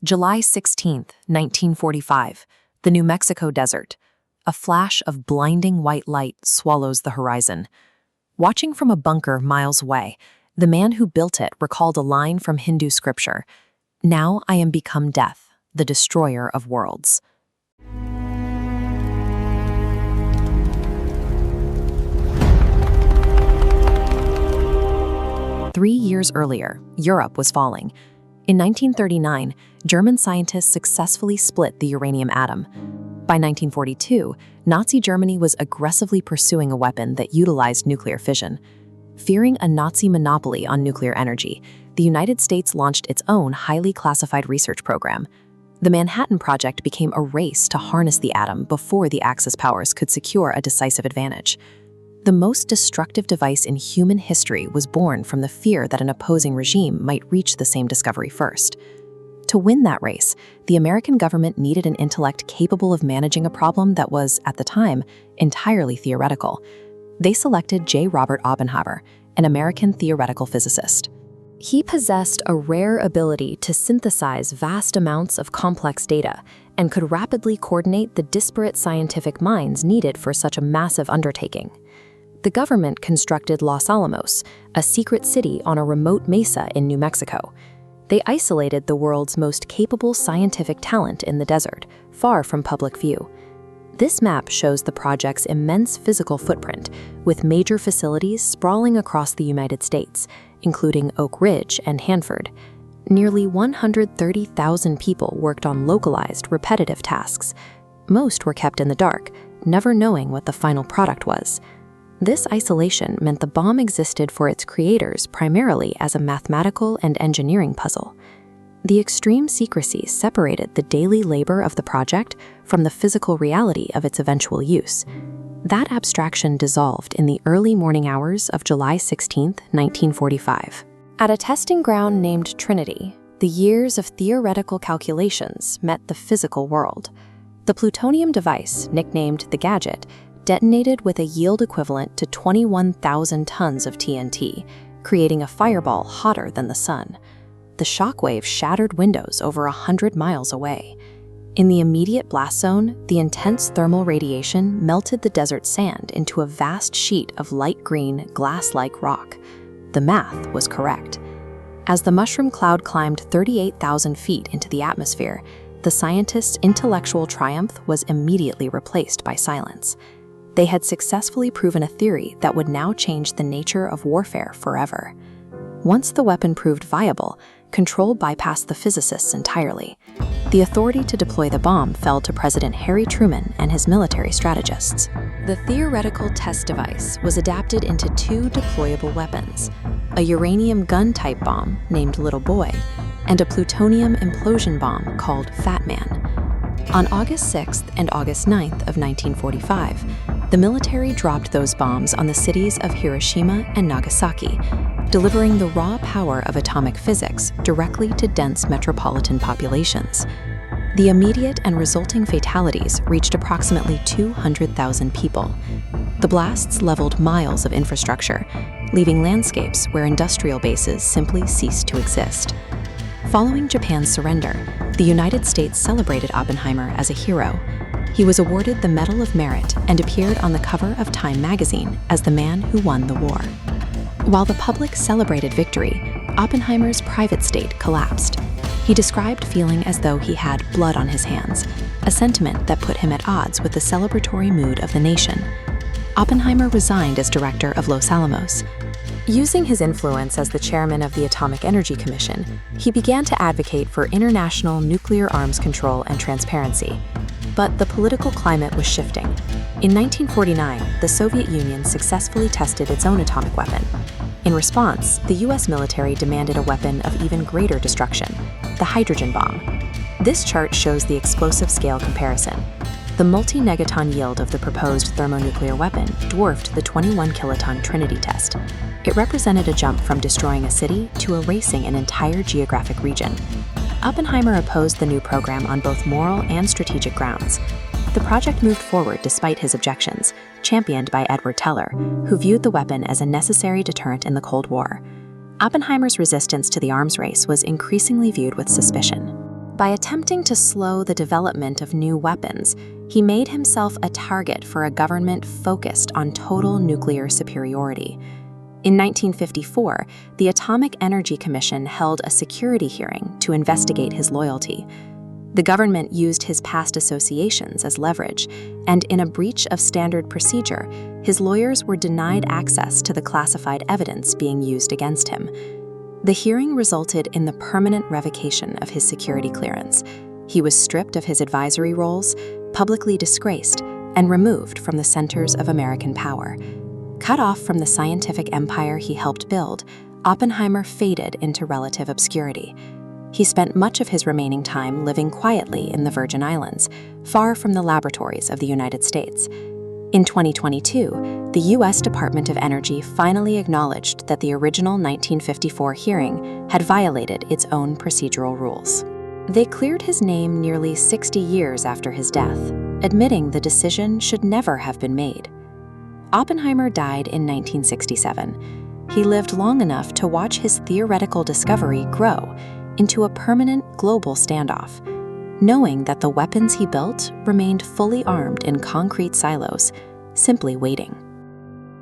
July 16, 1945, the New Mexico desert. A flash of blinding white light swallows the horizon. Watching from a bunker miles away, the man who built it recalled a line from Hindu scripture, "Now I am become death, the destroyer of worlds." Three years earlier, Europe was falling. In 1939, German scientists successfully split the uranium atom. By 1942, Nazi Germany was aggressively pursuing a weapon that utilized nuclear fission. Fearing a Nazi monopoly on nuclear energy, the United States launched its own highly classified research program. The Manhattan Project became a race to harness the atom before the Axis powers could secure a decisive advantage. The most destructive device in human history was born from the fear that an opposing regime might reach the same discovery first. To win that race, the American government needed an intellect capable of managing a problem that was, at the time, entirely theoretical. They selected J. Robert Oppenheimer, an American theoretical physicist. He possessed a rare ability to synthesize vast amounts of complex data and could rapidly coordinate the disparate scientific minds needed for such a massive undertaking. The government constructed Los Alamos, a secret city on a remote mesa in New Mexico. They isolated the world's most capable scientific talent in the desert, far from public view. This map shows the project's immense physical footprint, with major facilities sprawling across the United States, including Oak Ridge and Hanford. Nearly 130,000 people worked on localized, repetitive tasks. Most were kept in the dark, never knowing what the final product was. This isolation meant the bomb existed for its creators primarily as a mathematical and engineering puzzle. The extreme secrecy separated the daily labor of the project from the physical reality of its eventual use. That abstraction dissolved in the early morning hours of July 16, 1945. At a testing ground named Trinity, the years of theoretical calculations met the physical world. The plutonium device, nicknamed the Gadget, detonated with a yield equivalent to 21,000 tons of TNT, creating a fireball hotter than the sun. The shockwave shattered windows over 100 miles away. In the immediate blast zone, the intense thermal radiation melted the desert sand into a vast sheet of light green, glass-like rock. The math was correct. As the mushroom cloud climbed 38,000 feet into the atmosphere, the scientists' intellectual triumph was immediately replaced by silence. They had successfully proven a theory that would now change the nature of warfare forever. Once the weapon proved viable, control bypassed the physicists entirely. The authority to deploy the bomb fell to President Harry Truman and his military strategists. The theoretical test device was adapted into two deployable weapons, a uranium gun-type bomb named Little Boy, and a plutonium implosion bomb called Fat Man. On August 6th and August 9th of 1945, the military dropped those bombs on the cities of Hiroshima and Nagasaki, delivering the raw power of atomic physics directly to dense metropolitan populations. The immediate and resulting fatalities reached approximately 200,000 people. The blasts leveled miles of infrastructure, leaving landscapes where industrial bases simply ceased to exist. Following Japan's surrender, the United States celebrated Oppenheimer as a hero. He was awarded the Medal of Merit and appeared on the cover of Time magazine as the man who won the war. While the public celebrated victory, Oppenheimer's private state collapsed. He described feeling as though he had blood on his hands, a sentiment that put him at odds with the celebratory mood of the nation. Oppenheimer resigned as director of Los Alamos. Using his influence as the chairman of the Atomic Energy Commission, he began to advocate for international nuclear arms control and transparency. But the political climate was shifting. In 1949, the Soviet Union successfully tested its own atomic weapon. In response, the US military demanded a weapon of even greater destruction, the hydrogen bomb. This chart shows the explosive scale comparison. The multi-megaton yield of the proposed thermonuclear weapon dwarfed the 21-kiloton Trinity test. It represented a jump from destroying a city to erasing an entire geographic region. Oppenheimer opposed the new program on both moral and strategic grounds. The project moved forward despite his objections, championed by Edward Teller, who viewed the weapon as a necessary deterrent in the Cold War. Oppenheimer's resistance to the arms race was increasingly viewed with suspicion. By attempting to slow the development of new weapons, he made himself a target for a government focused on total nuclear superiority. In 1954, the Atomic Energy Commission held a security hearing to investigate his loyalty. The government used his past associations as leverage, and in a breach of standard procedure, his lawyers were denied access to the classified evidence being used against him. The hearing resulted in the permanent revocation of his security clearance. He was stripped of his advisory roles, publicly disgraced, and removed from the centers of American power. Cut off from the scientific empire he helped build, Oppenheimer faded into relative obscurity. He spent much of his remaining time living quietly in the Virgin Islands, far from the laboratories of the United States. In 2022, the U.S. Department of Energy finally acknowledged that the original 1954 hearing had violated its own procedural rules. They cleared his name nearly 60 years after his death, admitting the decision should never have been made. Oppenheimer died in 1967. He lived long enough to watch his theoretical discovery grow into a permanent global standoff, knowing that the weapons he built remained fully armed in concrete silos, simply waiting.